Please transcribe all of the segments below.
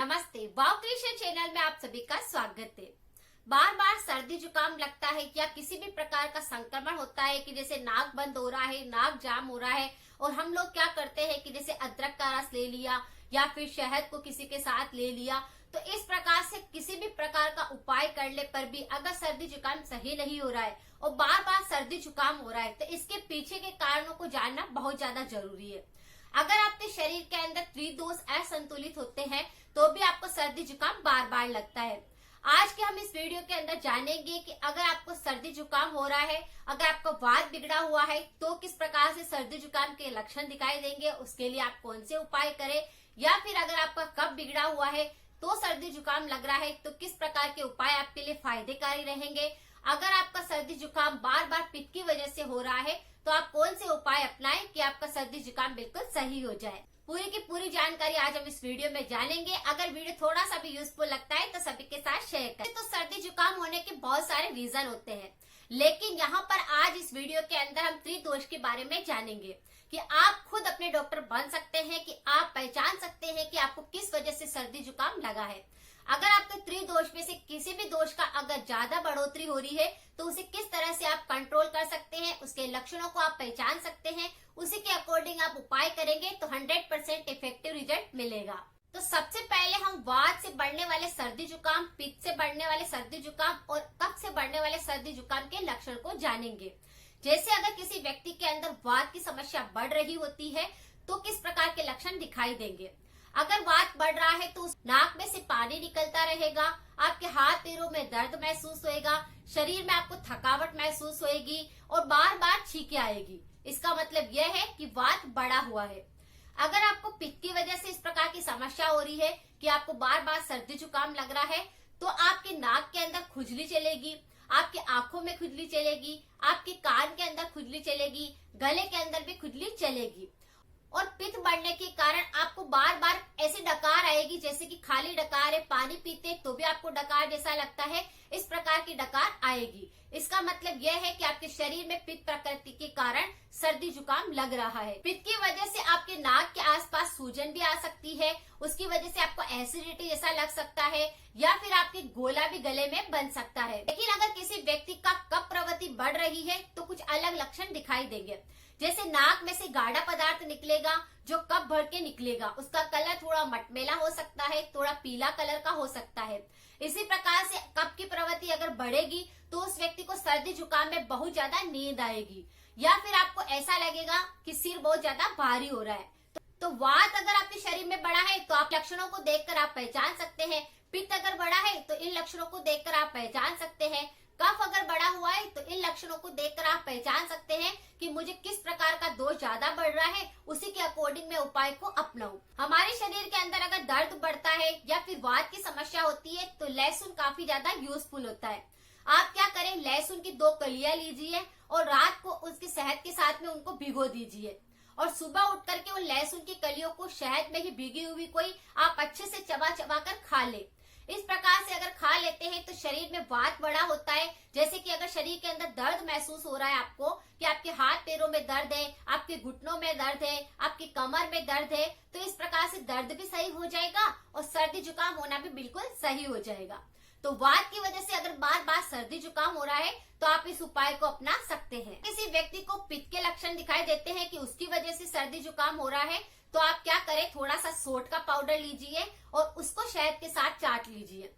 नमस्ते, वाव creation channel में आप सभी का स्वागत है। बार बार सर्दी जुकाम लगता है या किसी भी प्रकार का संक्रमण होता है कि जैसे नाक बंद हो रहा है, नाक जाम हो रहा है और हम लोग क्या करते हैं कि जैसे अदरक का रस ले लिया या फिर शहद को किसी के साथ ले लिया। तो इस प्रकार से किसी भी प्रकार का उपाय करने पर भी अगर सर्दी जुकाम सही नहीं हो रहा है और बार बार सर्दी जुकाम हो रहा है तो इसके पीछे के कारणों को जानना बहुत ज्यादा जरूरी है। अगर आपके शरीर के अंदर त्रिदोष असंतुलित होते हैं तो भी आपको सर्दी जुकाम बार बार लगता है। आज के हम इस वीडियो के अंदर जानेंगे कि अगर आपको सर्दी जुकाम हो रहा है, अगर आपका वात बिगड़ा हुआ है तो किस प्रकार से सर्दी जुकाम के लक्षण दिखाई देंगे, उसके लिए आप कौन से उपाय करें, या फिर अगर आपका कफ बिगड़ा हुआ है तो सर्दी जुकाम लग रहा है तो किस प्रकार के उपाय आपके लिए फायदेकारी रहेंगे। अगर आपका सर्दी जुकाम बार बार पित्त की वजह से हो रहा है तो आप कौन से उपाय अपनाएं कि आपका सर्दी जुकाम बिल्कुल सही हो जाए। पूरी की पूरी जानकारी आज हम इस वीडियो में जानेंगे। अगर वीडियो थोड़ा सा भी यूजफुल लगता है तो सभी के साथ शेयर करें। तो सर्दी जुकाम होने के बहुत सारे रीजन होते हैं, लेकिन यहाँ पर आज इस वीडियो के अंदर हम त्रिदोष के बारे में जानेंगे कि आप खुद अपने डॉक्टर बन सकते हैं, कि आप पहचान सकते हैं कि आपको किस वजह से सर्दी जुकाम लगा है। अगर आपके त्रिदोष में से किसी भी दोष का अगर ज्यादा बढ़ोतरी हो रही है तो उसे किस तरह से आप कंट्रोल कर सकते हैं, उसके लक्षणों को आप पहचान सकते हैं, उसी के अकॉर्डिंग आप उपाय करेंगे तो 100% इफेक्टिव रिजल्ट मिलेगा। तो सबसे पहले हम वात से बढ़ने वाले सर्दी जुकाम, पित्त से बढ़ने वाले सर्दी जुकाम और कफ से बढ़ने वाले सर्दी जुकाम के लक्षण को जानेंगे। जैसे अगर किसी व्यक्ति के अंदर वात की समस्या बढ़ रही होती है तो किस प्रकार के लक्षण दिखाई देंगे। अगर वात बढ़ रहा है तो उस नाक में से पानी निकलता रहेगा, आपके हाथ पैरों में दर्द महसूस होएगा, शरीर में आपको थकावट महसूस होएगी और बार बार छींकें आएगी। इसका मतलब यह है कि वात बढ़ा हुआ है। अगर आपको पित्त की वजह से इस प्रकार की समस्या हो रही है कि आपको बार बार सर्दी जुकाम लग रहा है तो आपके नाक के अंदर खुजली चलेगी, आपकी आंखों में खुजली चलेगी, आपके कान के अंदर खुजली चलेगी, गले के अंदर भी खुजली चलेगी। और पित्त बढ़ने के कारण आपको बार बार ऐसी डकार आएगी जैसे कि खाली डकार है, पानी पीते तो भी आपको डकार जैसा लगता है, इस प्रकार की डकार आएगी। इसका मतलब यह है कि आपके शरीर में पित्त प्रकृति के कारण सर्दी जुकाम लग रहा है। पित्त की वजह से आपके नाक के आसपास सूजन भी आ सकती है, उसकी वजह से आपको एसिडिटी जैसा लग सकता है या फिर आपकी गोला भी गले में बन सकता है। लेकिन अगर किसी व्यक्ति का कफ प्रवृत्ति बढ़ रही है तो कुछ अलग लक्षण दिखाई देंगे। जैसे नाक में से गाढ़ा पदार्थ निकलेगा जो कफ भर के निकलेगा, उसका कलर थोड़ा मटमैला हो सकता है, थोड़ा पीला कलर का हो सकता है। इसी प्रकार से कफ की प्रवृत्ति अगर बढ़ेगी तो उस व्यक्ति को सर्दी जुकाम में बहुत ज्यादा नींद आएगी या फिर आपको ऐसा लगेगा कि सिर बहुत ज्यादा भारी हो रहा है। तो वात अगर आपके शरीर में बढ़ा है तो आप लक्षणों को देखकर आप पहचान सकते हैं। पित्त अगर बढ़ा है तो इन लक्षणों को देखकर आप पहचान सकते हैं। कफ अगर बढ़ा हुआ है तो इन लक्षणों को देखकर आप पहचान सकते हैं कि मुझे किस प्रकार का दोष ज्यादा बढ़ रहा है, उसी के अकॉर्डिंग मैं उपाय को अपनाऊं। हमारे शरीर के अंदर अगर दर्द बढ़ता है या फिर वात की समस्या होती है तो लहसुन काफी ज्यादा यूजफुल होता है। आप क्या करें, लहसुन की 2 कलियां लीजिए और रात को उसकी शहद के साथ में उनको भिगो दीजिए और सुबह उठ करके उन लहसुन की कलियों को शहद में ही भीगी हुई कोई आप अच्छे से चबा चबा कर खा ले। इस प्रकार से अगर खा लेते हैं तो शरीर में वात बढ़ा होता है। जैसे कि अगर शरीर के अंदर दर्द महसूस हो रहा है आपको कि आपके हाथ पैरों में दर्द है, आपके घुटनों में दर्द है, आपकी कमर में दर्द है, तो इस प्रकार से दर्द भी सही हो जाएगा और सर्दी जुकाम होना भी बिल्कुल सही हो जाएगा। तो वात की वजह से अगर बार बार सर्दी जुकाम हो रहा है तो आप इस उपाय को अपना सकते हैं। किसी व्यक्ति को पित्त के लक्षण दिखाई देते हैं कि उसकी वजह से सर्दी जुकाम हो रहा है तो आप क्या करें, थोड़ा सा सोंठ का पाउडर लीजिए और उसको शहद के साथ चाट लीजिए।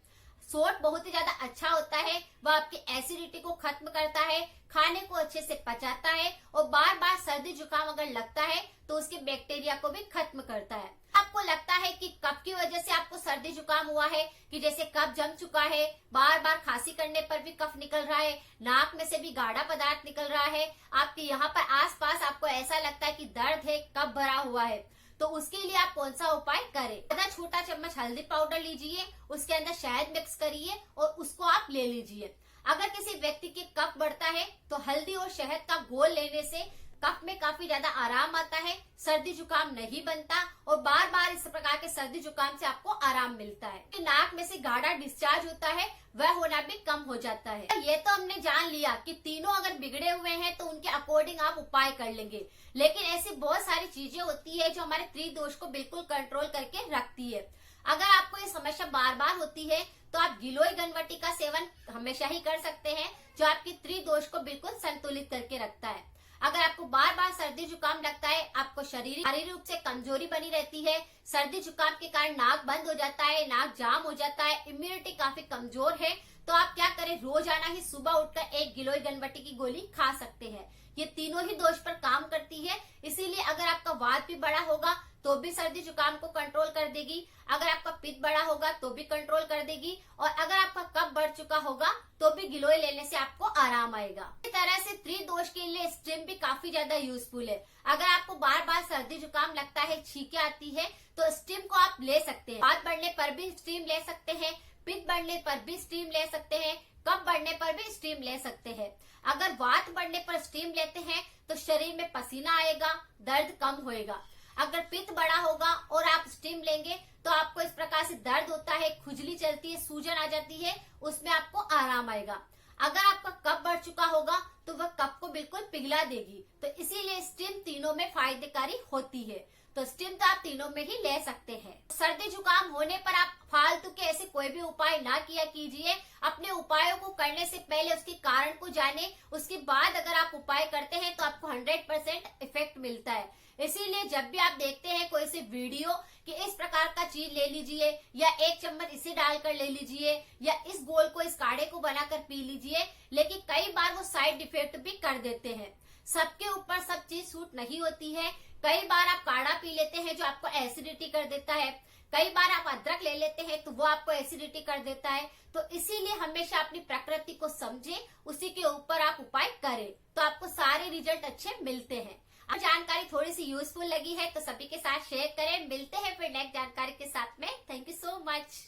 सोंठ बहुत ही ज्यादा अच्छा होता है, वह आपकी एसिडिटी को खत्म करता है, खाने को अच्छे से पचाता है और बार बार सर्दी जुकाम अगर लगता है तो उसके बैक्टीरिया को भी खत्म करता है। आपको लगता है कि कफ की वजह से आपको सर्दी जुकाम हुआ है, कि जैसे कफ जम चुका है, बार बार खांसी करने पर भी कफ निकल रहा है, नाक में से भी गाढ़ा पदार्थ निकल रहा है, आपके यहाँ पर आसपास आपको ऐसा लगता है कि दर्द है, कफ भरा हुआ है, तो उसके लिए आप कौन सा उपाय करें। आधा छोटा चम्मच हल्दी पाउडर लीजिए, उसके अंदर शहद मिक्स करिए और उसको आप ले लीजिए। अगर किसी व्यक्ति के कफ बढ़ता है तो हल्दी और शहद का घोल लेने से कफ में काफी ज्यादा आराम आता है, सर्दी जुकाम नहीं बनता और बार बार इस प्रकार के सर्दी जुकाम से आपको आराम मिलता है। नाक में से गाढ़ा डिस्चार्ज होता है वह होना भी कम हो जाता है। ये तो हमने जान लिया कि तीनों अगर बिगड़े हुए हैं तो उनके अकॉर्डिंग आप उपाय कर लेंगे, लेकिन ऐसी बहुत सारी चीजें होती है जो हमारे त्रिदोष को बिल्कुल कंट्रोल करके रखती है। अगर आपको ये समस्या बार बार होती है तो आप गिलोय घनवटी का सेवन हमेशा ही कर सकते हैं, जो आपकी त्रिदोष को बिल्कुल संतुलित करके रखता है। अगर आपको बार बार सर्दी जुकाम लगता है, आपको शारीरिक रूप से कमजोरी बनी रहती है, सर्दी जुकाम के कारण नाक बंद हो जाता है, नाक जाम हो जाता है, इम्यूनिटी काफी कमजोर है, तो आप क्या करें, रोजाना ही सुबह उठकर एक गिलोय घनवटी की गोली खा सकते हैं। ये तीनों ही दोष पर काम करती है, इसीलिए अगर आपका वात भी बड़ा होगा तो भी सर्दी जुकाम को कंट्रोल कर देगी, अगर आपका पित्त बड़ा होगा तो भी कंट्रोल कर देगी, और अगर आपका कफ बढ़ चुका होगा तो भी गिलोय लेने से आपको आराम आएगा। इस तरह से त्रिदोष के लिए स्टीम भी काफी ज्यादा यूजफुल है। अगर आपको बार बार सर्दी जुकाम लगता है, छींकें आती है, तो स्टीम को आप ले सकते हैं। वात बढ़ने पर भी स्टीम ले सकते हैं, पित्त बढ़ने पर भी स्टीम ले सकते हैं, कफ बढ़ने पर भी स्टीम ले सकते हैं। अगर वात बढ़ने पर स्टीम लेते हैं तो शरीर में पसीना आएगा, दर्द कम होएगा। अगर पित्त बड़ा होगा और आप स्टीम लेंगे तो आपको इस प्रकार से दर्द होता है, खुजली चलती है, सूजन आ जाती है, उसमें आपको आराम आएगा। अगर आपका कफ बढ़ चुका होगा तो वह कफ को बिल्कुल पिघला देगी, तो इसीलिए स्टीम तीनों में फायदेकारी होती है। तो स्टीम तो आप तीनों में ही ले सकते हैं। सर्दी जुकाम होने पर आप फालतू के ऐसे कोई भी उपाय ना किया कीजिए। अपने उपायों को करने से पहले उसके कारण को जाने, उसके बाद अगर आप उपाय करते हैं तो आपको 100% इफेक्ट मिलता है। इसीलिए जब भी आप देखते हैं कोई सी वीडियो कि इस प्रकार का चीज ले लीजिए, या 1 चम्मच इसे डालकर ले लीजिए, या इस घोल को, इस काढ़े को बनाकर पी लीजिए, लेकिन कई बार वो साइड इफेक्ट भी कर देते हैं। सबके ऊपर सब चीज सूट नहीं होती है। कई बार आप काढ़ा पी लेते हैं जो आपको एसिडिटी कर देता है, कई बार आप अदरक ले लेते हैं तो वो आपको एसिडिटी कर देता है। तो इसीलिए हमेशा अपनी प्रकृति को समझे, उसी के ऊपर आप उपाय करें, तो आपको सारे रिजल्ट अच्छे मिलते हैं। अब जानकारी थोड़ी सी यूजफुल लगी है तो सभी के साथ शेयर करें। मिलते हैं फिर नेक्स्ट जानकारी के साथ में। Thank you so much.